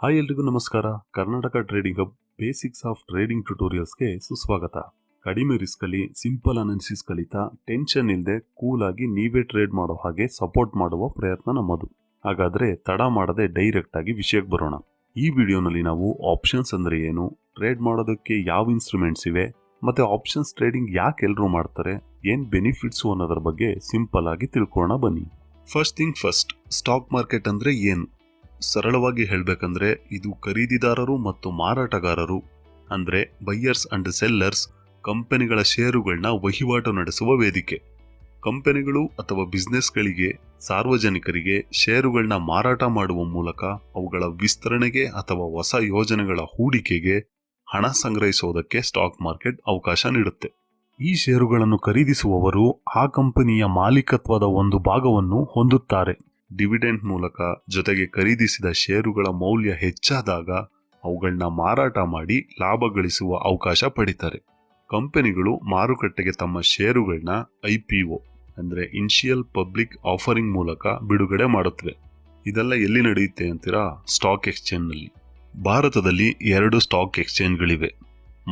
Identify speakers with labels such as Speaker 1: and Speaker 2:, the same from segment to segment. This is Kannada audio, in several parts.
Speaker 1: ಹಾಯ್ ಎಲ್ರಿಗೂ ನಮಸ್ಕಾರ. Karnataka trading hub basics of trading ಟ್ಯುಟೋರಿಯಲ್ಸ್ಗೆ ಸುಸ್ವಾಗತ. ಕಡಿಮೆ ರಿಸ್ಕ್ ಅಲ್ಲಿ ಸಿಂಪಲ್ ಅನಾಲಿಸಿಸ್ ಕಲಿತಾ ಟೆನ್ಷನ್ ಇಲ್ಲದೆ ಕೂಲ್ ಆಗಿ ನೀವೇ ಟ್ರೇಡ್ ಮಾಡೋ ಹಾಗೆ ಸಪೋರ್ಟ್ ಮಾಡುವ ಪ್ರಯತ್ನ ನಮ್ಮದು. ಹಾಗಾದ್ರೆ ತಡ ಮಾಡದೆ ಡೈರೆಕ್ಟ್ ಆಗಿ ವಿಷಯಕ್ಕೆ ಬರೋಣ. ಈ ವಿಡಿಯೋನಲ್ಲಿ ನಾವು ಆಪ್ಷನ್ಸ್ ಅಂದ್ರೆ ಏನು, ಟ್ರೇಡ್ ಮಾಡೋದಕ್ಕೆ ಯಾವ ಇನ್ಸ್ಟ್ರೂಮೆಂಟ್ಸ್ ಇವೆ, ಮತ್ತೆ ಆಪ್ಷನ್ಸ್ ಟ್ರೇಡಿಂಗ್ ಯಾಕೆ ಎಲ್ಲರೂ ಮಾಡ್ತಾರೆ, ಏನ್ ಬೆನಿಫಿಟ್ಸ್ ಅನ್ನೋದ್ರ ಬಗ್ಗೆ ಸಿಂಪಲ್ ಆಗಿ ತಿಳ್ಕೊಳ್ಳೋಣ ಬನ್ನಿ. First thing first, stock market ಅಂದ್ರೆ ಏನು? ಸರಳವಾಗಿ ಹೇಳಬೇಕಂದ್ರೆ ಇದು ಖರೀದಿದಾರರು ಮತ್ತು ಮಾರಾಟಗಾರರು ಅಂದ್ರೆ ಬೈಯರ್ಸ್ ಅಂಡ್ ಸೆಲ್ಲರ್ಸ್ ಕಂಪನಿಗಳ ಷೇರುಗಳನ್ನ ವಹಿವಾಟು ನಡೆಸುವ ವೇದಿಕೆ. ಕಂಪನಿಗಳು ಅಥವಾ ಬಿಸ್ನೆಸ್ಗಳಿಗೆ ಸಾರ್ವಜನಿಕರಿಗೆ ಷೇರುಗಳನ್ನ ಮಾರಾಟ ಮಾಡುವ ಮೂಲಕ ಅವುಗಳ ವಿಸ್ತರಣೆಗೆ ಅಥವಾ ಹೊಸ ಯೋಜನೆಗಳ ಹೂಡಿಕೆಗೆ ಹಣ ಸಂಗ್ರಹಿಸುವುದಕ್ಕೆ ಸ್ಟಾಕ್ ಮಾರ್ಕೆಟ್ ಅವಕಾಶ ನೀಡುತ್ತೆ. ಈ ಷೇರುಗಳನ್ನು ಖರೀದಿಸುವವರು ಆ ಕಂಪನಿಯ ಮಾಲೀಕತ್ವದ ಒಂದು ಭಾಗವನ್ನು ಹೊಂದುತ್ತಾರೆ. ಡಿವಿಡೆಂಡ್ ಮೂಲಕ ಜೊತೆಗೆ ಖರೀದಿಸಿದ ಷೇರುಗಳ ಮೌಲ್ಯ ಹೆಚ್ಚಾದಾಗ ಅವುಗಳನ್ನ ಮಾರಾಟ ಮಾಡಿ ಲಾಭ ಗಳಿಸುವ ಅವಕಾಶ ಪಡಿತಾರೆ. ಕಂಪನಿಗಳು ಮಾರುಕಟ್ಟೆಗೆ ತಮ್ಮ ಷೇರುಗಳನ್ನ IPO ಅಂದ್ರೆ ಇನಿಷಿಯಲ್ ಪಬ್ಲಿಕ್ ಆಫರಿಂಗ್ ಮೂಲಕ ಬಿಡುಗಡೆ ಮಾಡುತ್ತವೆ. ಇದೆಲ್ಲ ಎಲ್ಲಿ ನಡೆಯುತ್ತೆ ಅಂತೀರಾ? ಸ್ಟಾಕ್ ಎಕ್ಸ್ಚೇಂಜ್ ನಲ್ಲಿ. ಭಾರತದಲ್ಲಿ 2 ಸ್ಟಾಕ್ ಎಕ್ಸ್ಚೇಂಜ್ಗಳಿವೆ.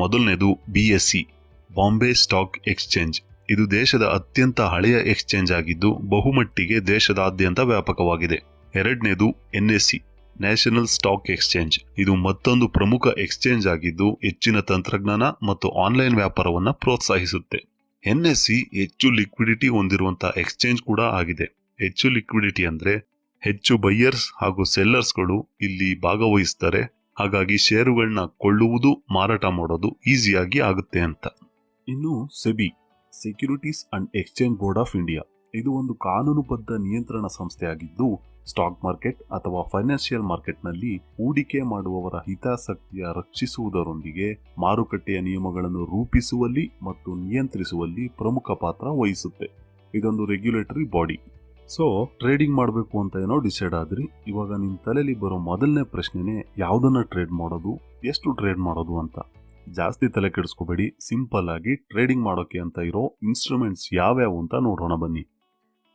Speaker 1: ಮೊದಲನೇದು BSE ಬಾಂಬೆ ಸ್ಟಾಕ್ ಎಕ್ಸ್ಚೇಂಜ್. ಇದು ದೇಶದ ಅತ್ಯಂತ ಹಳೆಯ ಎಕ್ಸ್ಚೇಂಜ್ ಆಗಿದ್ದು ಬಹುಮಟ್ಟಿಗೆ ದೇಶದಾದ್ಯಂತ ವ್ಯಾಪಕವಾಗಿದೆ. ಎರಡನೇದು NSE ನ್ಯಾಷನಲ್ ಸ್ಟಾಕ್ ಎಕ್ಸ್ಚೇಂಜ್. ಇದು ಮತ್ತೊಂದು ಪ್ರಮುಖ ಎಕ್ಸ್ಚೇಂಜ್ ಆಗಿದ್ದು ಹೆಚ್ಚಿನ ತಂತ್ರಜ್ಞಾನ ಮತ್ತು ಆನ್ಲೈನ್ ವ್ಯಾಪಾರವನ್ನ ಪ್ರೋತ್ಸಾಹಿಸುತ್ತೆ. NSE ಹೆಚ್ಚು ಲಿಕ್ವಿಡಿಟಿ ಹೊಂದಿರುವಂತಹ ಎಕ್ಸ್ಚೇಂಜ್ ಕೂಡ ಆಗಿದೆ. ಹೆಚ್ಚು ಲಿಕ್ವಿಡಿಟಿ ಅಂದ್ರೆ ಹೆಚ್ಚು ಬೈಯರ್ಸ್ ಹಾಗೂ ಸೆಲ್ಲರ್ಸ್ಗಳು ಇಲ್ಲಿ ಭಾಗವಹಿಸ್ತಾರೆ. ಹಾಗಾಗಿ ಷೇರುಗಳನ್ನ ಕೊಳ್ಳುವುದು ಮಾರಾಟ ಮಾಡೋದು ಈಸಿಯಾಗಿ ಆಗುತ್ತೆ ಅಂತ. ಇನ್ನು SEBI securities and exchange board of India. ಇದು ಒಂದು ಕಾನೂನುಬದ್ಧ ನಿಯಂತ್ರಣ ಸಂಸ್ಥೆಯಾಗಿದ್ದು ಸ್ಟಾಕ್ ಮಾರ್ಕೆಟ್ ಅಥವಾ ಫೈನಾನ್ಷಿಯಲ್ ಮಾರ್ಕೆಟ್ನಲ್ಲಿ ಹೂಡಿಕೆ ಮಾಡುವವರ ಹಿತಾಸಕ್ತಿಯ ರಕ್ಷಿಸುವುದರೊಂದಿಗೆ ಮಾರುಕಟ್ಟೆಯ ನಿಯಮಗಳನ್ನು ರೂಪಿಸುವಲ್ಲಿ ಮತ್ತು ನಿಯಂತ್ರಿಸುವಲ್ಲಿ ಪ್ರಮುಖ ಪಾತ್ರ ವಹಿಸುತ್ತೆ. ಇದೊಂದು ರೆಗ್ಯುಲೇಟರಿ ಬಾಡಿ. ಸೊ ಟ್ರೇಡಿಂಗ್ ಮಾಡಬೇಕು ಅಂತ ಏನೋ ಡಿಸೈಡ್ ಆದ್ರಿ. ಇವಾಗ ನಿಮ್ ತಲೆಯಲ್ಲಿ ಬರೋ ಮೊದಲನೇ ಪ್ರಶ್ನೆನೇ ಯಾವ್ದನ್ನ ಟ್ರೇಡ್ ಮಾಡೋದು, ಎಷ್ಟು ಟ್ರೇಡ್ ಮಾಡೋದು ಅಂತ. ಜಾಸ್ತಿ ತಲೆ ಕೆಡಿಸ್ಕೋಬೇಡಿ. ಸಿಂಪಲ್ ಆಗಿ ಟ್ರೇಡಿಂಗ್ ಮಾಡೋಕೆ ಅಂತ ಇರೋ ಇನ್ಸ್ಟ್ರೂಮೆಂಟ್ಸ್ ಯಾವ್ಯಾವು ಅಂತ ನೋಡೋಣ ಬನ್ನಿ.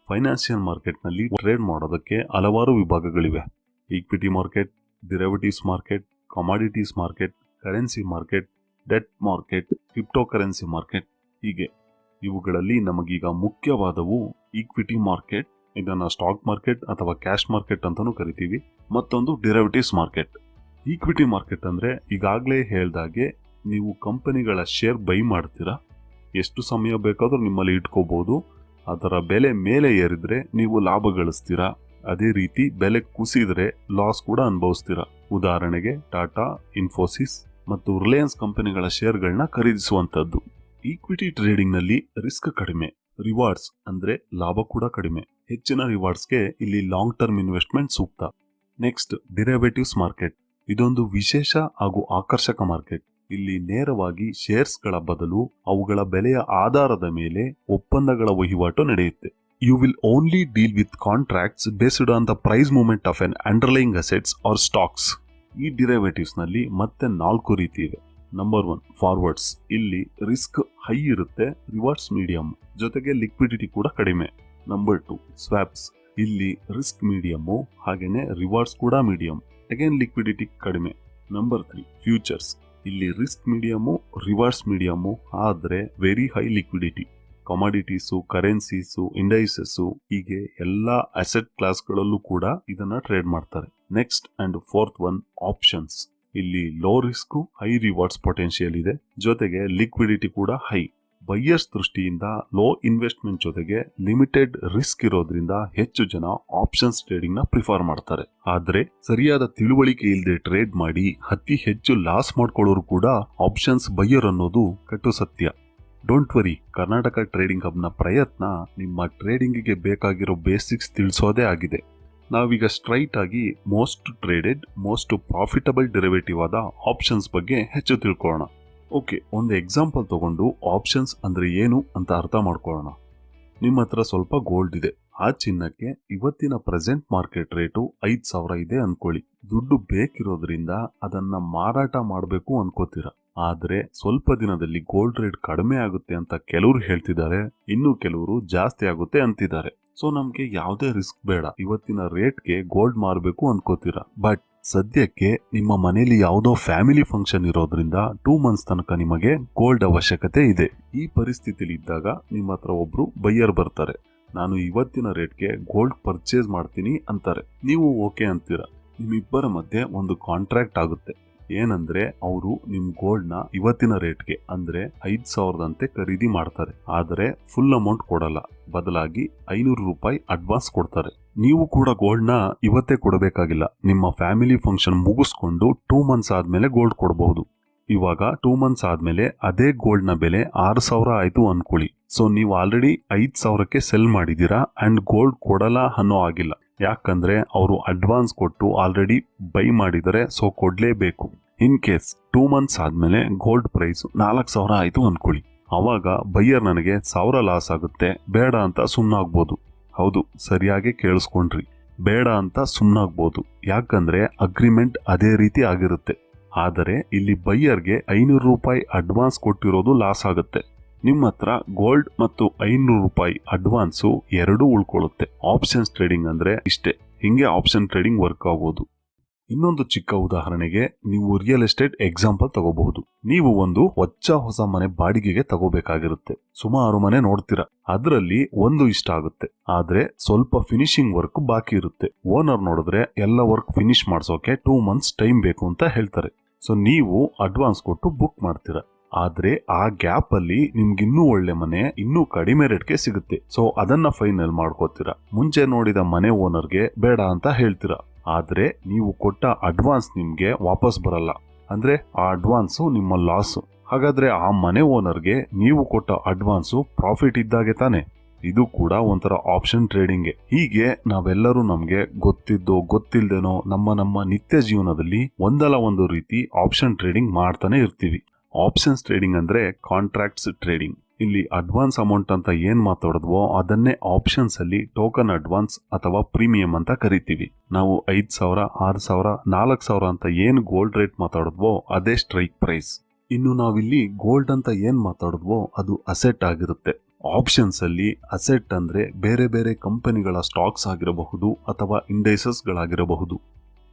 Speaker 1: ಫೈನಾನ್ಷಿಯಲ್ ಮಾರ್ಕೆಟ್ ನಲ್ಲಿ ಟ್ರೇಡ್ ಮಾಡೋದಕ್ಕೆ ಹಲವಾರು ವಿಭಾಗಗಳಿವೆ. Equity market, derivatives market, commodities market, currency market, debt market, crypto currency market, ಹೀಗೆ. ಇವುಗಳಲ್ಲಿ ನಮಗೀಗ ಮುಖ್ಯವಾದವು ಈಕ್ವಿಟಿ ಮಾರ್ಕೆಟ್, ಇದನ್ನ ಸ್ಟಾಕ್ ಮಾರ್ಕೆಟ್ ಅಥವಾ ಕ್ಯಾಶ್ ಮಾರ್ಕೆಟ್ ಅಂತಾನೂ ಕರಿತೀವಿ. ಮತ್ತೊಂದು ಡಿರೈವೇಟಿವ್ಸ್ ಮಾರ್ಕೆಟ್. ಈಕ್ವಿಟಿ ಮಾರ್ಕೆಟ್ ಅಂದ್ರೆ ಈಗಾಗಲೇ ಹೇಳ್ದಾಗೆ ನೀವು ಕಂಪನಿಗಳ ಶೇರ್ ಬೈ ಮಾಡ್ತೀರಾ. ಎಷ್ಟು ಸಮಯ ಬೇಕಾದ್ರೂ ನಿಮ್ಮಲ್ಲಿ ಇಟ್ಕೋಬಹುದು. ಅದರ ಬೆಲೆ ಮೇಲೆ ಏರಿದ್ರೆ ನೀವು ಲಾಭ ಗಳಿಸ್ತೀರಾ. ಅದೇ ರೀತಿ ಬೆಲೆ ಕುಸಿದ್ರೆ ಲಾಸ್ ಕೂಡ ಅನುಭವಿಸ್ತೀರಾ. ಉದಾಹರಣೆಗೆ ಟಾಟಾ, ಇನ್ಫೋಸಿಸ್ ಮತ್ತು ರಿಲಯನ್ಸ್ ಕಂಪನಿಗಳ ಶೇರ್ಗಳನ್ನ ಖರೀದಿಸುವಂತದ್ದು. ಈಕ್ವಿಟಿ ಟ್ರೇಡಿಂಗ್ ನಲ್ಲಿ ರಿಸ್ಕ್ ಕಡಿಮೆ, ರಿವಾರ್ಡ್ಸ್ ಅಂದ್ರೆ ಲಾಭ ಕೂಡ ಕಡಿಮೆ. ಹೆಚ್ಚಿನ ರಿವಾರ್ಡ್ಸ್ಗೆ ಇಲ್ಲಿ ಲಾಂಗ್ ಟರ್ಮ್ ಇನ್ವೆಸ್ಟ್ಮೆಂಟ್ ಸೂಕ್ತ. Next derivatives market. ಇದೊಂದು ವಿಶೇಷ ಹಾಗೂ ಆಕರ್ಷಕ ಮಾರ್ಕೆಟ್. ಇಲ್ಲಿ ನೇರವಾಗಿ ಶೇರ್ಸ್ಗಳ ಬದಲು ಅವುಗಳ ಬೆಲೆಯ ಆಧಾರದ ಮೇಲೆ ಒಪ್ಪಂದಗಳ ವಹಿವಾಟು ನಡೆಯುತ್ತೆ. You will only deal with contracts based on the price movement of an underlying assets or stocks. ಈ ಡಿರೈವೇಟಿವ್ಸ್ ನಲ್ಲಿ ಮತ್ತೆ 4 ರೀತಿ ಇವೆ. Number 1 forwards. ಇಲ್ಲಿ ರಿಸ್ಕ್ ಹೈ ಇರುತ್ತೆ, ರಿವಾರ್ಡ್ಸ್ ಮೀಡಿಯಂ, ಜೊತೆಗೆ ಲಿಕ್ವಿಡಿಟಿ ಕೂಡ ಕಡಿಮೆ. Number 2 swaps. ಇಲ್ಲಿ ರಿಸ್ಕ್ ಮೀಡಿಯಮ್ಮು ಹಾಗೇನೆ ರಿವಾರ್ಡ್ಸ್ ಕೂಡ ಮೀಡಿಯಂ, ಅಗೇನ್ ಲಿಕ್ವಿಡಿಟಿ ಕಡಿಮೆ. Number 3 futures. ಇಲ್ಲಿ ರಿಸ್ಕ್ ಮೀಡಿಯಮ್ಮು, ರಿವಾರ್ಡ್ಸ್ ಮೀಡಿಯಮ್ಮು, ಆದ್ರೆ very high liquidity. Commodities, currencies, indices, ಹೀಗೆ ಎಲ್ಲಾ ಅಸೆಟ್ ಕ್ಲಾಸ್ಗಳಲ್ಲೂ ಕೂಡ ಇದನ್ನ ಟ್ರೇಡ್ ಮಾಡ್ತಾರೆ. Next and fourth one options. ಇಲ್ಲಿ low risk high rewards potential ಇದೆ, ಜೊತೆಗೆ ಲಿಕ್ವಿಡಿಟಿ ಕೂಡ ಹೈ. ಬೈಯರ್ಸ್ ದೃಷ್ಟಿಯಿಂದ ಲೋ ಇನ್ವೆಸ್ಟ್ಮೆಂಟ್ ಜೊತೆಗೆ ಲಿಮಿಟೆಡ್ ರಿಸ್ಕ್ ಇರೋದ್ರಿಂದ ಹೆಚ್ಚು ಜನ ಆಪ್ಷನ್ಸ್ ಟ್ರೇಡಿಂಗ್ ನ ಪ್ರಿಫರ್ ಮಾಡ್ತಾರೆ. ಆದ್ರೆ ಸರಿಯಾದ ತಿಳುವಳಿಕೆ ಇಲ್ಲದೆ ಟ್ರೇಡ್ ಮಾಡಿ ಅತಿ ಹೆಚ್ಚು ಲಾಸ್ ಮಾಡ್ಕೊಳ್ಳೋರು ಕೂಡ ಆಪ್ಷನ್ಸ್ ಬೈಯರ್ ಅನ್ನೋದು ಕಟ್ಟು ಸತ್ಯ. Don't worry, Karnataka trading hub ನ ಪ್ರಯತ್ನ ನಿಮ್ಮ ಟ್ರೇಡಿಂಗ್ ಗೆ ಬೇಕಾಗಿರೋ ಬೇಸಿಕ್ಸ್ ತಿಳಿಸೋದೇ ಆಗಿದೆ. ನಾವೀಗ ಸ್ಟ್ರೈಟ್ ಆಗಿ most traded, most profitable derivative ಆದ ಆಪ್ಷನ್ಸ್ ಬಗ್ಗೆ ಹೆಚ್ಚು ತಿಳ್ಕೊಳ್ಳೋಣ. ಓಕೆ, ಒಂದು ಎಕ್ಸಾಂಪಲ್ ತಗೊಂಡು ಆಪ್ಷನ್ಸ್ ಅಂದ್ರೆ ಏನು ಅಂತ ಅರ್ಥ ಮಾಡ್ಕೊಳ್ಳೋಣ. ನಿಮ್ಮ ಹತ್ರ ಸ್ವಲ್ಪ ಗೋಲ್ಡ್ ಇದೆ. ಆ ಚಿನ್ನಕ್ಕೆ ಇವತ್ತಿನ ಪ್ರೆಸೆಂಟ್ ಮಾರ್ಕೆಟ್ ರೇಟು 5,000 ಇದೆ ಅನ್ಕೊಳ್ಳಿ. ದುಡ್ಡು ಬೇಕಿರೋದ್ರಿಂದ ಅದನ್ನ ಮಾರಾಟ ಮಾಡಬೇಕು ಅನ್ಕೋತೀರಾ. ಆದ್ರೆ ಸ್ವಲ್ಪ ದಿನದಲ್ಲಿ ಗೋಲ್ಡ್ ರೇಟ್ ಕಡಿಮೆ ಆಗುತ್ತೆ ಅಂತ ಕೆಲವರು ಹೇಳ್ತಿದ್ದಾರೆ, ಇನ್ನು ಕೆಲವರು ಜಾಸ್ತಿ ಆಗುತ್ತೆ ಅಂತಿದ್ದಾರೆ. ಸೊ ನಮ್ಗೆ ಯಾವುದೇ ರಿಸ್ಕ್ ಬೇಡ, ಇವತ್ತಿನ ರೇಟ್ಗೆ ಗೋಲ್ಡ್ ಮಾರಬೇಕು ಅನ್ಕೋತೀರಾ. ಬಟ್ ಸದ್ಯಕ್ಕೆ ನಿಮ್ಮ ಮನೆಯಲ್ಲಿ ಯಾವುದೋ ಫ್ಯಾಮಿಲಿ ಫಂಕ್ಷನ್ ಇರೋದ್ರಿಂದ 2 ಮಂತ್ಸ್ ತನಕ ನಿಮಗೆ ಗೋಲ್ಡ್ ಅವಶ್ಯಕತೆ ಇದೆ. ಈ ಪರಿಸ್ಥಿತಿಲಿ ಇದ್ದಾಗ ನಿಮ್ಮ ಹತ್ರ ಒಬ್ರು ಬೈಯರ್ ಬರ್ತಾರೆ. ನಾನು ಇವತ್ತಿನ ರೇಟ್ಗೆ ಗೋಲ್ಡ್ ಪರ್ಚೇಸ್ ಮಾಡ್ತೀನಿ ಅಂತಾರೆ. ನೀವು ಓಕೆ ಅಂತೀರ. ನಿಮ್ಮಿಬ್ಬರ ಮಧ್ಯೆ ಒಂದು ಕಾಂಟ್ರಾಕ್ಟ್ ಆಗುತ್ತೆ. ಏನಂದ್ರೆ ಅವರು ನಿಮ್ ಗೋಲ್ಡ್ ನ ಇವತ್ತಿನ ರೇಟ್ಗೆ ಅಂದ್ರೆ 5,000 ಅಂತೆ ಖರೀದಿ ಮಾಡ್ತಾರೆ. ಆದರೆ ಫುಲ್ ಅಮೌಂಟ್ ಕೊಡಲ್ಲ, ಬದಲಾಗಿ 500 ರೂಪಾಯಿ ಅಡ್ವಾನ್ಸ್ ಕೊಡ್ತಾರೆ. ನೀವು ಕೂಡ ಗೋಲ್ಡ್ ನ ಇವತ್ತೇ ಕೊಡಬೇಕಾಗಿಲ್ಲ. ನಿಮ್ಮ ಫ್ಯಾಮಿಲಿ ಫಂಕ್ಷನ್ ಮುಗಿಸ್ಕೊಂಡು 2 ಮಂತ್ಸ್ ಆದ್ಮೇಲೆ ಗೋಲ್ಡ್ ಕೊಡಬಹುದು. ಇವಾಗ 2 ಮಂತ್ಸ್ ಆದ್ಮೇಲೆ ಅದೇ ಗೋಲ್ಡ್ ನ ಬೆಲೆ 6,000 ಆಯ್ತು ಅನ್ಕೊಳ್ಳಿ. ಸೊ ನೀವು ಆಲ್ರೆಡಿ 5,000ಕ್ಕೆ ಸೆಲ್ ಮಾಡಿದೀರಾ ಅಂಡ್ ಗೋಲ್ಡ್ ಕೊಡಲ್ಲ ಅನ್ನೋ ಆಗಿಲ್ಲ. ಯಾಕಂದ್ರೆ ಅವರು ಅಡ್ವಾನ್ಸ್ ಕೊಟ್ಟು ಆಲ್ರೆಡಿ ಬೈ ಮಾಡಿದರೆ, ಸೊ ಕೊಡ್ಲೇಬೇಕು. ಇನ್ ಕೇಸ್ 2 ಮಂತ್ಸ್ ಆದ್ಮೇಲೆ ಗೋಲ್ಡ್ ಪ್ರೈಸ್ 4,000 ಆಯ್ತು ಅನ್ಕೊಳ್ಳಿ. ಅವಾಗ ಬೈಯರ್ ನನಗೆ 1,000 ಲಾಸ್ ಆಗುತ್ತೆ, ಬೇಡ ಅಂತ ಸುಮ್ನಾಗ್ಬೋದು. ಹೌದು, ಸರಿಯಾಗಿ ಕೇಳಿಸ್ಕೊಂಡ್ರಿ, ಬೇಡ ಅಂತ ಸುಮ್ನಾಗ್ಬೋದು. ಯಾಕಂದ್ರೆ ಅಗ್ರಿಮೆಂಟ್ ಅದೇ ರೀತಿ ಆಗಿರುತ್ತೆ. ಆದರೆ ಇಲ್ಲಿ ಬೈಯರ್ಗೆ 500 ರೂಪಾಯಿ ಅಡ್ವಾನ್ಸ್ ಕೊಟ್ಟಿರೋದು ಲಾಸ್ ಆಗುತ್ತೆ. ನಿಮ್ಮ ಹತ್ರ ಗೋಲ್ಡ್ ಮತ್ತು 500 ರೂಪಾಯಿ ಅಡ್ವಾನ್ಸು ಎರಡೂ ಉಳ್ಕೊಳ್ಳುತ್ತೆ. ಆಪ್ಷನ್ಸ್ ಟ್ರೇಡಿಂಗ್ ಅಂದ್ರೆ ಇಷ್ಟೇ. ಹಿಂಗೆ ಆಪ್ಷನ್ ಟ್ರೇಡಿಂಗ್ ವರ್ಕ್ ಆಗೋದು. ಇನ್ನೊಂದು ಚಿಕ್ಕ ಉದಾಹರಣೆಗೆ ನೀವು ರಿಯಲ್ ಎಸ್ಟೇಟ್ ಎಕ್ಸಾಂಪಲ್ ತಗೋಬಹುದು. ನೀವು ಒಂದು ಹೊಸ ಮನೆ ಬಾಡಿಗೆಗೆ ತಗೋಬೇಕಾಗಿರುತ್ತೆ. ಸುಮಾರು ಮನೆ ನೋಡ್ತೀರಾ, ಅದರಲ್ಲಿ ಒಂದು ಇಷ್ಟ ಆಗುತ್ತೆ, ಆದ್ರೆ ಸ್ವಲ್ಪ ಫಿನಿಶಿಂಗ್ ವರ್ಕ್ ಬಾಕಿ ಇರುತ್ತೆ. ಓನರ್ ನೋಡಿದ್ರೆ ಎಲ್ಲ ವರ್ಕ್ ಫಿನಿಶ್ ಮಾಡ್ಸೋಕೆ 2 ಮಂತ್ಸ್ ಟೈಮ್ ಬೇಕು ಅಂತ ಹೇಳ್ತಾರೆ. ಸೊ ನೀವು ಅಡ್ವಾನ್ಸ್ ಕೊಟ್ಟು ಬುಕ್ ಮಾಡ್ತೀರಾ. ಆದ್ರೆ ಆ ಗ್ಯಾಪ್ ಅಲ್ಲಿ ನಿಮ್ಗೆ ಇನ್ನೂ ಒಳ್ಳೆ ಮನೆ ಇನ್ನೂ ಕಡಿಮೆ ರೇಟ್ಗೆ ಸಿಗುತ್ತೆ. ಸೊ ಅದನ್ನ ಫೈನಲ್ ಮಾಡ್ಕೋತೀರಾ. ಮುಂಚೆ ನೋಡಿದ ಮನೆ ಓನರ್ಗೆ ಬೇಡ ಅಂತ ಹೇಳ್ತೀರಾ. ಆದ್ರೆ ನೀವು ಕೊಟ್ಟ ಅಡ್ವಾನ್ಸ್ ನಿಮ್ಗೆ ವಾಪಸ್ ಬರಲ್ಲ. ಅಂದ್ರೆ ಆ ಅಡ್ವಾನ್ಸು ನಿಮ್ಮ ಲಾಸ್. ಹಾಗಾದ್ರೆ ಆ ಮನೆ ಓನರ್ಗೆ ನೀವು ಕೊಟ್ಟ ಅಡ್ವಾನ್ಸು ಪ್ರಾಫಿಟ್ ಇದ್ದಾಗೆ ತಾನೆ. ಇದು ಕೂಡ ಒಂಥರ ಆಪ್ಷನ್ ಟ್ರೇಡಿಂಗ್. ಹೀಗೆ ನಾವೆಲ್ಲರೂ ನಮ್ಗೆ ಗೊತ್ತಿದ್ದೋ ಗೊತ್ತಿಲ್ದೇನೋ ನಮ್ಮ ನಿತ್ಯ ಜೀವನದಲ್ಲಿ ಒಂದಲ್ಲ ಒಂದು ರೀತಿ ಆಪ್ಷನ್ ಟ್ರೇಡಿಂಗ್ ಮಾಡ್ತಾನೆ ಇರ್ತೀವಿ. ಆಪ್ಷನ್ಸ್ ಟ್ರೇಡಿಂಗ್ ಅಂದ್ರೆ ಕಾಂಟ್ರಾಕ್ಟ್ಸ್ ಟ್ರೇಡಿಂಗ್. ಇಲ್ಲಿ ಅಡ್ವಾನ್ಸ್ ಅಮೌಂಟ್ ಅಂತ ಏನ್ ಮಾತಾಡಿದ್ವೋ ಅದನ್ನೇ ಆಪ್ಷನ್ಸ್ ಅಲ್ಲಿ ಟೋಕನ್ ಅಡ್ವಾನ್ಸ್ ಅಥವಾ ಪ್ರೀಮಿಯಂ ಅಂತ ಕರಿತೀವಿ. ನಾವು 5,000, 6,000, 4,000 ಅಂತ ಏನ್ ಗೋಲ್ಡ್ ರೇಟ್ ಮಾತಾಡಿದ್ವೋ ಅದೇ ಸ್ಟ್ರೈಕ್ ಪ್ರೈಸ್. ಇನ್ನು ನಾವಿಲ್ಲಿ ಗೋಲ್ಡ್ ಅಂತ ಏನ್ ಮಾತಾಡಿದ್ವೋ ಅದು ಅಸೆಟ್ ಆಗಿರುತ್ತೆ. ಆಪ್ಷನ್ಸ್ ಅಲ್ಲಿ ಅಸೆಟ್ ಅಂದ್ರೆ ಬೇರೆ ಬೇರೆ ಕಂಪನಿಗಳ ಸ್ಟಾಕ್ಸ್ ಆಗಿರಬಹುದು ಅಥವಾ ಇಂಡೈಸಸ್ ಗಳಾಗಿರಬಹುದು.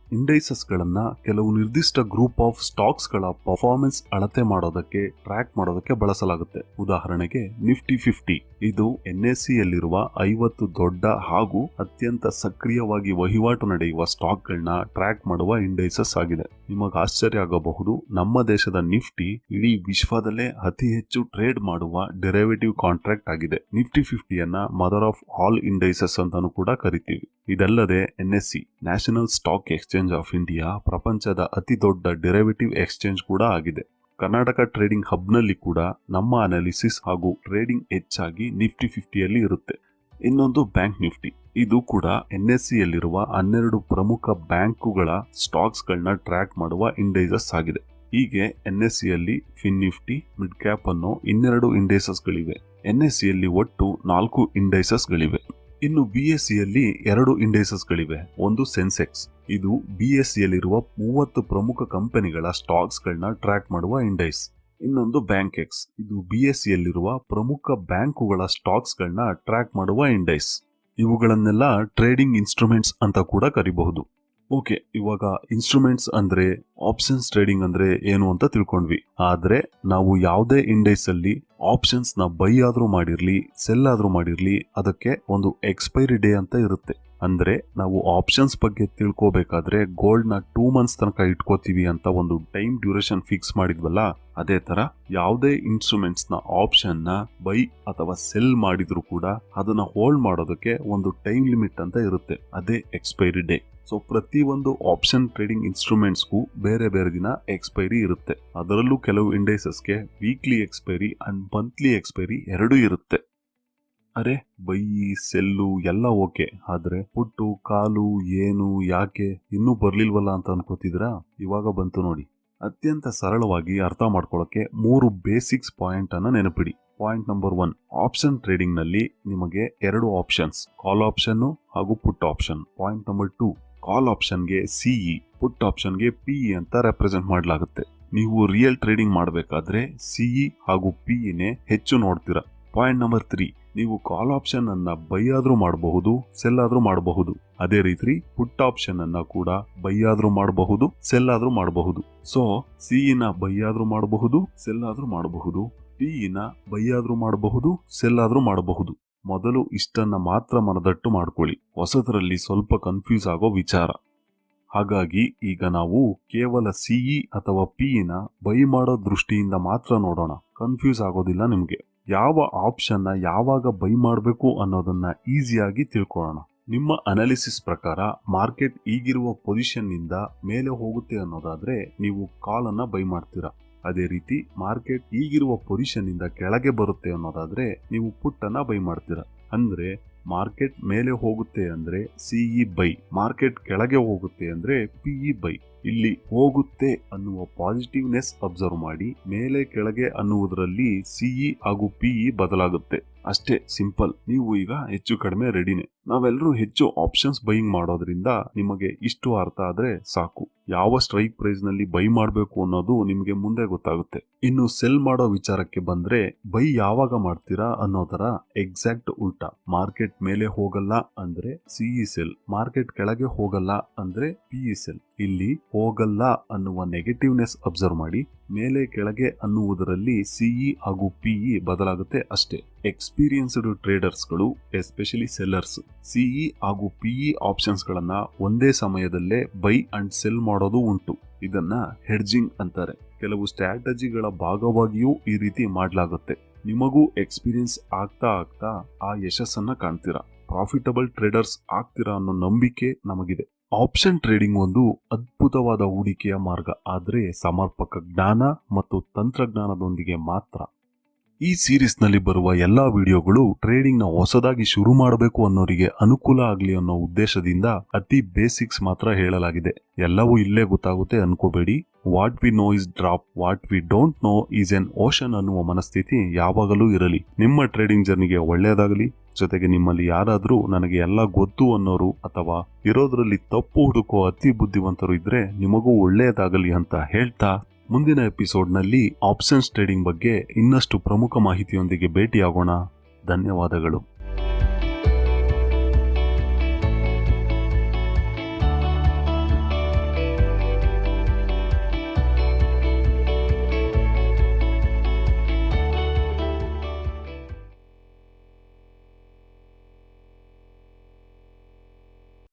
Speaker 1: ಇಂಡೈಸಸ್ ಗಳನ್ನ ಕೆಲವು ನಿರ್ದಿಷ್ಟ ಗ್ರೂಪ್ ಆಫ್ ಸ್ಟಾಕ್ಸ್ ಗಳ ಪರ್ಫಾರ್ಮೆನ್ಸ್ ಅಳತೆ ಮಾಡೋದಕ್ಕೆ, ಟ್ರ್ಯಾಕ್ ಮಾಡೋದಕ್ಕೆ ಬಳಸಲಾಗುತ್ತೆ. ಉದಾಹರಣೆಗೆ ನಿಫ್ಟಿ 50 ಇದು NSE ಯಲ್ಲಿರುವ 50 ದೊಡ್ಡ ಹಾಗೂ ಅತ್ಯಂತ ಸಕ್ರಿಯವಾಗಿ ವಹಿವಾಟು ನಡೆಯುವ ಸ್ಟಾಕ್ ಗಳನ್ನ ಟ್ರ್ಯಾಕ್ ಮಾಡುವ ಇಂಡೈಸಸ್ ಆಗಿದೆ. ನಿಮಗೆ ಆಶ್ಚರ್ಯ ಆಗಬಹುದು, ನಮ್ಮ ದೇಶದ ನಿಫ್ಟಿ ಇಡೀ ವಿಶ್ವದಲ್ಲೇ ಅತಿ ಹೆಚ್ಚು ಟ್ರೇಡ್ ಮಾಡುವ ಡೆರಿವೇಟಿವ್ ಕಾಂಟ್ರಾಕ್ಟ್ ಆಗಿದೆ. ನಿಫ್ಟಿ 50ಯನ್ನ ಮದರ್ ಆಫ್ ಆಲ್ ಇಂಡೈಸಸ್ ಅಂತಾನೂ ಕೂಡ ಕರಿತೀವಿ. ಇದಲ್ಲದೆ NSE national stock exchange of India ಪ್ರಪಂಚದ ಅತಿ ದೊಡ್ಡ ಡೆರಿವೇಟಿವ್ ಎಕ್ಸ್ಚೇಂಜ್ ಕೂಡ ಆಗಿದೆ. ಕರ್ನಾಟಕ ಟ್ರೇಡಿಂಗ್ ಹಬ್ ನಲ್ಲಿ ಕೂಡ ನಮ್ಮ ಅನಾಲಿಸಿಸ್ ಹಾಗೂ ಟ್ರೇಡಿಂಗ್ ಹೆಚ್ಚಾಗಿ ನಿಫ್ಟಿ 50ಯಲ್ಲಿ ಇರುತ್ತೆ. ಇನ್ನೊಂದು ಬ್ಯಾಂಕ್ ನಿಫ್ಟಿ. ಇದು ಕೂಡ NSE ಯಲ್ಲಿರುವ 12 ಪ್ರಮುಖ ಬ್ಯಾಂಕುಗಳ ಸ್ಟಾಕ್ಸ್ ಗಳನ್ನ ಟ್ರ್ಯಾಕ್ ಮಾಡುವ ಇಂಡೈಸಸ್ ಆಗಿದೆ. ಹೀಗೆ NSE ಯಲ್ಲಿ ಫಿನ್ ನಿಫ್ಟಿ, ಮಿಡ್ ಕ್ಯಾಪ್ ಅನ್ನೋ 12 ಇಂಡೈಸಸ್ ಗಳಿವೆ. NSE ಯಲ್ಲಿ ಒಟ್ಟು 4 ಇಂಡೈಸಸ್ ಗಳಿವೆ. ಇನ್ನು BSE ಯಲ್ಲಿ 2 ಇಂಡೈಸಸ್ ಗಳಿವೆ. ಒಂದು ಸೆನ್ಸೆಕ್ಸ್, ಇದು BSE ಯಲ್ಲಿರುವ 30 ಪ್ರಮುಖ ಕಂಪನಿಗಳ ಸ್ಟಾಕ್ಸ್ ಗಳನ್ನ ಟ್ರ್ಯಾಕ್ ಮಾಡುವ ಇಂಡೈಸ್. ಇನ್ನೊಂದು ಬ್ಯಾಂಕ್ ಎಕ್ಸ್, ಇದು BSE ಯಲ್ಲಿರುವ ಪ್ರಮುಖ ಬ್ಯಾಂಕುಗಳ ಸ್ಟಾಕ್ಸ್ ಗಳನ್ನ ಟ್ರ್ಯಾಕ್ ಮಾಡುವ ಇಂಡೈಸ್. ಇವುಗಳನ್ನೆಲ್ಲ ಟ್ರೇಡಿಂಗ್ ಇನ್ಸ್ಟ್ರೂಮೆಂಟ್ಸ್ ಅಂತ ಕೂಡ ಕರಿಬಹುದು. ಓಕೆ, ಇವಾಗ ಇನ್ಸ್ಟ್ರೂಮೆಂಟ್ಸ್ ಅಂದ್ರೆ ಆಪ್ಷನ್ಸ್ ಟ್ರೇಡಿಂಗ್ ಅಂದ್ರೆ ಏನು ಅಂತ ತಿಳ್ಕೊಂಡ್ವಿ. ಆದ್ರೆ ನಾವು ಯಾವುದೇ ಇಂಡೈಸ್ ಅಲ್ಲಿ ಆಪ್ಷನ್ಸ್ ನ ಬೈ ಆದ್ರೂ ಮಾಡಿರ್ಲಿ, ಸೆಲ್ ಆದ್ರೂ ಮಾಡಿರ್ಲಿ, ಅದಕ್ಕೆ ಒಂದು ಎಕ್ಸ್ಪೈರಿ ಡೇ ಅಂತ ಇರುತ್ತೆ. ಅಂದ್ರೆ ನಾವು ಆಪ್ಷನ್ಸ್ ಬಗ್ಗೆ ತಿಳ್ಕೋಬೇಕಾದ್ರೆ ಗೋಲ್ಡ್ ನ 2 ಮಂತ್ಸ್ ತನಕ ಇಟ್ಕೋತೀವಿ ಅಂತ ಒಂದು ಟೈಮ್ ಡ್ಯೂರೇಷನ್ ಫಿಕ್ಸ್ ಮಾಡಿದ್ವಲ್ಲ, ಅದೇ ತರ ಯಾವುದೇ ಇನ್ಸ್ಟ್ರೂಮೆಂಟ್ಸ್ ನ ಆಪ್ಷನ್ ನ ಬೈ ಅಥವಾ ಸೆಲ್ ಮಾಡಿದ್ರು ಕೂಡ ಅದನ್ನ ಹೋಲ್ಡ್ ಮಾಡೋದಕ್ಕೆ ಒಂದು ಟೈಮ್ ಲಿಮಿಟ್ ಅಂತ ಇರುತ್ತೆ, ಅದೇ ಎಕ್ಸ್ಪೈರಿ ಡೇ. ಸೊ ಪ್ರತಿ ಒಂದು ಆಪ್ಷನ್ ಟ್ರೇಡಿಂಗ್ ಇನ್ಸ್ಟ್ರೂಮೆಂಟ್ಸ್ಗೂ ಬೇರೆ ಬೇರೆ ದಿನ ಎಕ್ಸ್ಪೈರಿ ಇರುತ್ತೆ. ಅದರಲ್ಲೂ ಕೆಲವು ಇಂಡೈಸಸ್ಗೆ weekly expiry and monthly expiry ಎರಡೂ ಇರುತ್ತೆ. ಅರೆ, ಬೈ ಸೆಲ್ಲು ಎಲ್ಲ ಓಕೆ, ಆದ್ರೆ ಪುಟ್ಟು ಕಾಲು ಏನು ಯಾಕೆ ಇನ್ನೂ ಬರ್ಲಿಲ್ವಲ್ಲ ಅಂತ ಅನ್ಕೋತಿದ್ರಾ? ಇವಾಗ ಬಂತು ನೋಡಿ. ಅತ್ಯಂತ ಸರಳವಾಗಿ ಅರ್ಥ ಮಾಡ್ಕೊಳ್ಳೋಕೆ 3 ಬೇಸಿಕ್ಸ್ ಪಾಯಿಂಟ್ ಅನ್ನ ನೆನಪಿಡಿ. ಪಾಯಿಂಟ್ ನಂಬರ್ 1, ಆಪ್ಷನ್ ಟ್ರೇಡಿಂಗ್ ನಲ್ಲಿ ನಿಮಗೆ 2 ಆಪ್ಷನ್ಸ್, ಕಾಲ್ ಆಪ್ಷನ್ ಹಾಗೂ ಪುಟ್ ಆಪ್ಷನ್. ಪಾಯಿಂಟ್ ನಂಬರ್ 2, ಕಾಲ್ ಆಪ್ಷನ್ಗೆ CE, ಪುಟ್ ಆಪ್ಷನ್ಗೆ PE ಅಂತ ರೆಪ್ರೆಸೆಂಟ್ ಮಾಡಲಾಗುತ್ತೆ. ನೀವು ರಿಯಲ್ ಟ್ರೇಡಿಂಗ್ ಮಾಡಬೇಕಾದ್ರೆ CE ಹಾಗೂ PE ನೇ ಹೆಚ್ಚು ನೋಡ್ತೀರಾ. ಪಾಯಿಂಟ್ ನಂಬರ್ 3, ನೀವು ಕಾಲ್ ಆಪ್ಷನ್ ಅನ್ನ ಬೈ ಆದ್ರೂ ಮಾಡಬಹುದು, ಸೆಲ್ ಆದ್ರೂ ಮಾಡಬಹುದು. ಅದೇ ರೀತಿ ಪುಟ್ ಆಪ್ಷನ್ ಅನ್ನ ಕೂಡ ಬೈ ಆದ್ರೂ ಮಾಡಬಹುದು, ಸೆಲ್ ಆದ್ರೂ ಮಾಡಬಹುದು. ಸೊ ಸಿಇನ ಬೈ ಆದ್ರೂ ಮಾಡಬಹುದು, ಸೆಲ್ ಆದ್ರೂ ಮಾಡಬಹುದು. ಪಿಇನ ಬೈ ಆದ್ರೂ ಮಾಡಬಹುದು, ಸೆಲ್ ಆದ್ರೂ ಮಾಡಬಹುದು. ಮೊದಲು ಇಷ್ಟನ್ನ ಮಾತ್ರ ಮನದಟ್ಟು ಮಾಡ್ಕೊಳ್ಳಿ, ಹೊಸದರಲ್ಲಿ ಸ್ವಲ್ಪ ಕನ್ಫ್ಯೂಸ್ ಆಗೋ ವಿಚಾರ. ಹಾಗಾಗಿ ಈಗ ನಾವು ಕೇವಲ ಸಿಇ ಅಥವಾ ಪಿಇನ ಬೈ ಮಾಡೋ ದೃಷ್ಟಿಯಿಂದ ಮಾತ್ರ ನೋಡೋಣ, ಕನ್ಫ್ಯೂಸ್ ಆಗೋದಿಲ್ಲ ನಿಮ್ಗೆ. ಯಾವ ಆಪ್ಷನ್ನ ಯಾವಾಗ ಬೈ ಮಾಡಬೇಕು ಅನ್ನೋದನ್ನ ಈಸಿಯಾಗಿ ತಿಳ್ಕೊಳ್ಳೋಣ. ನಿಮ್ಮ ಅನಾಲಿಸಿಸ್ ಪ್ರಕಾರ ಮಾರ್ಕೆಟ್ ಈಗಿರುವ ಪೊಸಿಷನ್ ನಿಂದ ಮೇಲೆ ಹೋಗುತ್ತೆ ಅನ್ನೋದಾದ್ರೆ ನೀವು ಕಾಲ್ ಅನ್ನ ಬೈ ಮಾಡ್ತೀರಾ. ಅದೇ ರೀತಿ ಮಾರ್ಕೆಟ್ ಈಗಿರುವ ಪೊಸಿಷನ್ ನಿಂದ ಕೆಳಗೆ ಬರುತ್ತೆ ಅನ್ನೋದಾದ್ರೆ ನೀವು ಪುಟ್ ಅನ್ನ ಬೈ ಮಾಡ್ತೀರಾ. ಅಂದ್ರೆ ಮಾರ್ಕೆಟ್ ಮೇಲೆ ಹೋಗುತ್ತೆ ಅಂದ್ರೆ ಸಿಇ ಬೈ, ಮಾರ್ಕೆಟ್ ಕೆಳಗೆ ಹೋಗುತ್ತೆ ಅಂದ್ರೆ ಪಿಇ ಬೈ. ಇಲ್ಲಿ ಹೋಗುತ್ತೆ ಅನ್ನುವ ಪಾಸಿಟಿವ್ನೆಸ್ ಅಬ್ಸರ್ವ್ ಮಾಡಿ, ಮೇಲೆ ಕೆಳಗೆ ಅನ್ನುವುದರಲ್ಲಿ ಸಿಇ ಹಾಗೂ ಪಿಇ ಬದಲಾಗುತ್ತೆ. ಅಷ್ಟೇ, ಸಿಂಪಲ್. ನೀವು ಈಗ ಹೆಚ್ಚು ಕಡಿಮೆ ರೆಡಿನೇ. ನಾವೆಲ್ಲರೂ ಹೆಚ್ಚು ಆಪ್ಷನ್ಸ್ ಬೈಯಿಂಗ್ ಮಾಡೋದ್ರಿಂದ ನಿಮಗೆ ಇಷ್ಟು ಅರ್ಥ ಆದ್ರೆ ಸಾಕು. ಯಾವ ಸ್ಟ್ರೈಕ್ ಪ್ರೈಸ್ ನಲ್ಲಿ ಬೈ ಮಾಡಬೇಕು ಅನ್ನೋದು ನಿಮ್ಗೆ ಮುಂದೆ ಗೊತ್ತಾಗುತ್ತೆ. ಇನ್ನು ಸೆಲ್ ಮಾಡೋ ವಿಚಾರಕ್ಕೆ ಬಂದ್ರೆ ಬೈ ಯಾವಾಗ ಮಾಡ್ತೀರಾ ಅನ್ನೋದರ ಎಕ್ಸಾಕ್ಟ್ ಉಲ್ಟಾ. ಮಾರ್ಕೆಟ್ ಮೇಲೆ ಹೋಗಲ್ಲ ಅಂದ್ರೆ ಸಿಇ ಸೆಲ್, ಮಾರ್ಕೆಟ್ ಕೆಳಗೆ ಹೋಗಲ್ಲ ಅಂದ್ರೆ ಪಿಇ ಸೆಲ್. ಇಲ್ಲಿ ಹೋಗಲ್ಲ ಅನ್ನುವ ನೆಗೆಟಿವ್ನೆಸ್ ಅಬ್ಸರ್ವ್ ಮಾಡಿ, ಮೇಲೆ ಕೆಳಗೆ ಅನ್ನುವುದರಲ್ಲಿ ಸಿಇ ಹಾಗೂ ಪಿಇ ಬದಲಾಗುತ್ತೆ ಅಷ್ಟೇ. ಎಕ್ಸ್ಪೀರಿಯನ್ಸ್ಡ್ ಟ್ರೇಡರ್ಸ್ ಗಳು, ಎಸ್ಪೆಷಲಿ ಸೆಲ್ಲರ್ಸ್, ಸಿಇ ಹಾಗೂ ಪಿಇ ಆಪ್ಷನ್ಸ್ ಗಳನ್ನ ಒಂದೇ ಸಮಯದಲ್ಲೇ ಬೈ ಅಂಡ್ ಸೆಲ್ ಮಾಡೋದು ಉಂಟು. ಇದನ್ನ ಹೆಡ್ಜಿಂಗ್ ಅಂತಾರೆ. ಕೆಲವು ಸ್ಟ್ರಾಟಜಿಗಳ ಭಾಗವಾಗಿಯೂ ಈ ರೀತಿ ಮಾಡಲಾಗುತ್ತೆ. ನಿಮಗೂ ಎಕ್ಸ್ಪೀರಿಯನ್ಸ್ ಆಗ್ತಾ ಆಗ್ತಾ ಆ ಯಶಸ್ಸನ್ನ ಕಾಣ್ತೀರಾ, ಪ್ರಾಫಿಟಬಲ್ ಟ್ರೇಡರ್ಸ್ ಆಗ್ತೀರಾ ಅನ್ನೋ ನಂಬಿಕೆ ನಮಗಿದೆ. ಆಪ್ಷನ್ ಟ್ರೇಡಿಂಗ್ ಒಂದು ಅದ್ಭುತವಾದ ಹೂಡಿಕೆಯ ಮಾರ್ಗ, ಆದ್ರೆ ಸಮರ್ಪಕ ಜ್ಞಾನ ಮತ್ತು ತಂತ್ರಜ್ಞಾನದೊಂದಿಗೆ ಮಾತ್ರ. ಈ ಸೀರೀಸ್ ನಲ್ಲಿ ಬರುವ ಎಲ್ಲಾ ವಿಡಿಯೋಗಳು ಟ್ರೇಡಿಂಗ್ ನ ಹೊಸದಾಗಿ ಶುರು ಮಾಡಬೇಕು ಅನ್ನೋರಿಗೆ ಅನುಕೂಲ ಆಗ್ಲಿ ಅನ್ನೋ ಉದ್ದೇಶದಿಂದ ಅತಿ ಬೇಸಿಕ್ಸ್ ಮಾತ್ರ ಹೇಳಲಾಗಿದೆ. ಎಲ್ಲವೂ ಇಲ್ಲೇ ಗೊತ್ತಾಗುತ್ತೆ ಅನ್ಕೋಬೇಡಿ. What we know is drop, what we don't know is an ocean ಅನ್ನುವ ಮನಸ್ಥಿತಿ ಯಾವಾಗಲೂ ಇರಲಿ. ನಿಮ್ಮ ಟ್ರೇಡಿಂಗ್ ಜರ್ನಿಗೆ ಒಳ್ಳೆಯದಾಗಲಿ. ಜೊತೆಗೆ ನಿಮ್ಮಲ್ಲಿ ಯಾರಾದ್ರೂ ನನಗೆ ಎಲ್ಲ ಗೊತ್ತು ಅನ್ನೋರು ಅಥವಾ ಇರೋದ್ರಲ್ಲಿ ತಪ್ಪು ಹುಡುಕೋ ಅತಿ ಬುದ್ಧಿವಂತರು ಇದ್ರೆ ನಿಮಗೂ ಒಳ್ಳೆಯದಾಗಲಿ ಅಂತ ಹೇಳ್ತಾ, ಮುಂದಿನ ಎಪಿಸೋಡ್ನಲ್ಲಿ ಆಪ್ಷನ್ಸ್ ಟ್ರೇಡಿಂಗ್ ಬಗ್ಗೆ ಇನ್ನಷ್ಟು ಪ್ರಮುಖ ಮಾಹಿತಿಯೊಂದಿಗೆ ಭೇಟಿಯಾಗೋಣ. ಧನ್ಯವಾದಗಳು.